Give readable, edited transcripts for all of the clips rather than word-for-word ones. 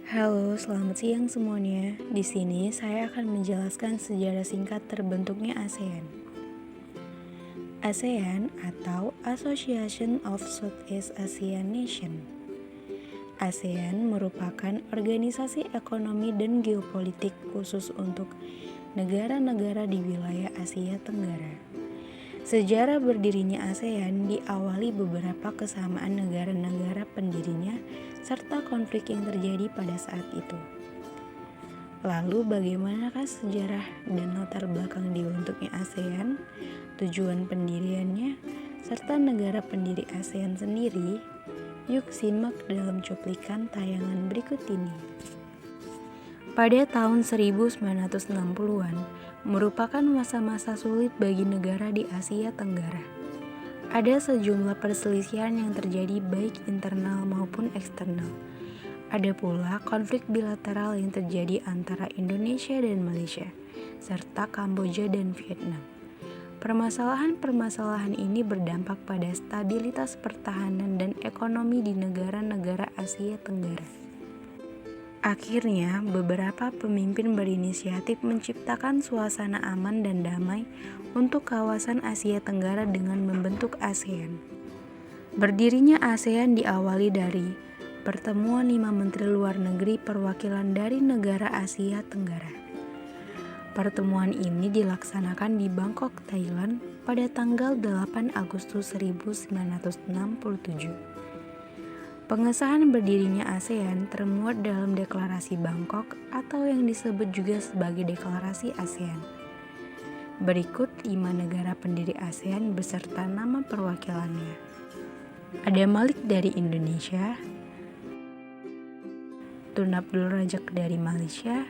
Halo, selamat siang semuanya. Di sini saya akan menjelaskan sejarah singkat terbentuknya ASEAN. ASEAN atau Association of Southeast Asian Nations. ASEAN merupakan organisasi ekonomi dan geopolitik khusus untuk negara-negara di wilayah Asia Tenggara. Sejarah berdirinya ASEAN diawali beberapa kesamaan negara-negara pendirinya serta konflik yang terjadi pada saat itu. Lalu bagaimanakah sejarah dan latar belakang dibentuknya ASEAN, tujuan pendiriannya, serta negara pendiri ASEAN sendiri? Yuk simak dalam cuplikan tayangan berikut ini. Pada tahun 1960-an, merupakan masa-masa sulit bagi negara di Asia Tenggara. Ada sejumlah perselisihan yang terjadi baik internal maupun eksternal. Ada pula konflik bilateral yang terjadi antara Indonesia dan Malaysia, serta Kamboja dan Vietnam. Permasalahan-permasalahan ini berdampak pada stabilitas pertahanan dan ekonomi di negara-negara Asia Tenggara. Akhirnya, beberapa pemimpin berinisiatif menciptakan suasana aman dan damai untuk kawasan Asia Tenggara dengan membentuk ASEAN. Berdirinya ASEAN diawali dari pertemuan 5 menteri luar negeri perwakilan dari negara Asia Tenggara. Pertemuan ini dilaksanakan di Bangkok, Thailand pada tanggal 8 Agustus 1967. Pengesahan berdirinya ASEAN termuat dalam Deklarasi Bangkok atau yang disebut juga sebagai Deklarasi ASEAN. Berikut 5 negara pendiri ASEAN beserta nama perwakilannya. Ada Malik dari Indonesia, Tun Abdul Razak dari Malaysia,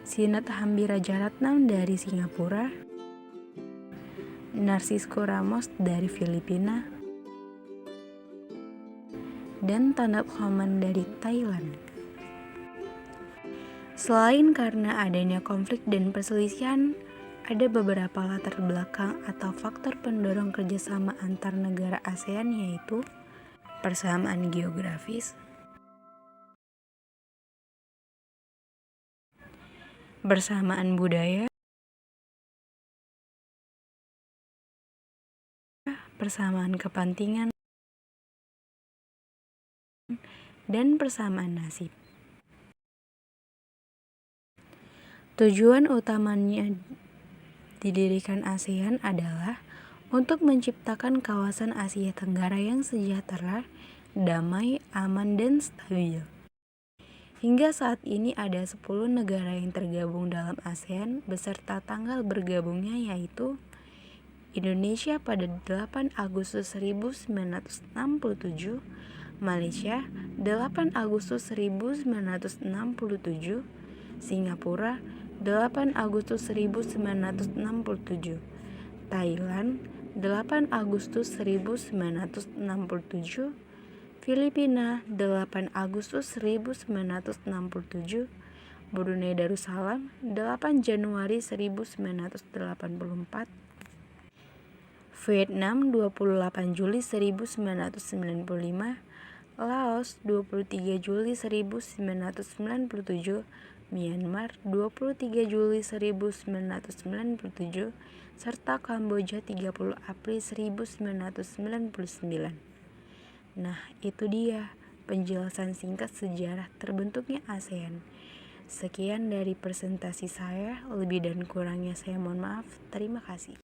Sinat Hambi Rajaratnam dari Singapura, Narcisco Ramos dari Filipina, dan Tanap Homan dari Thailand. Selain karena adanya konflik dan perselisihan, ada beberapa latar belakang atau faktor pendorong kerjasama antar negara ASEAN, yaitu persamaan geografis, persamaan budaya, persamaan kepentingan, dan persamaan nasib. Tujuan utamanya didirikan ASEAN adalah untuk menciptakan kawasan Asia Tenggara yang sejahtera, damai, aman, dan stabil. Hingga saat ini ada 10 negara yang tergabung dalam ASEAN beserta tanggal bergabungnya, yaitu Indonesia pada 8 Agustus 1967, Malaysia 8 Agustus 1967, Singapura 8 Agustus 1967, Thailand 8 Agustus 1967, Filipina 8 Agustus 1967, Brunei Darussalam 8 Januari 1984, Vietnam 28 Juli 1995, Laos 23 Juli 1997, Myanmar 23 Juli 1997, serta Kamboja 30 April 1999. Nah, itu dia penjelasan singkat sejarah terbentuknya ASEAN. Sekian dari presentasi saya, lebih dan kurangnya saya mohon maaf. Terima kasih.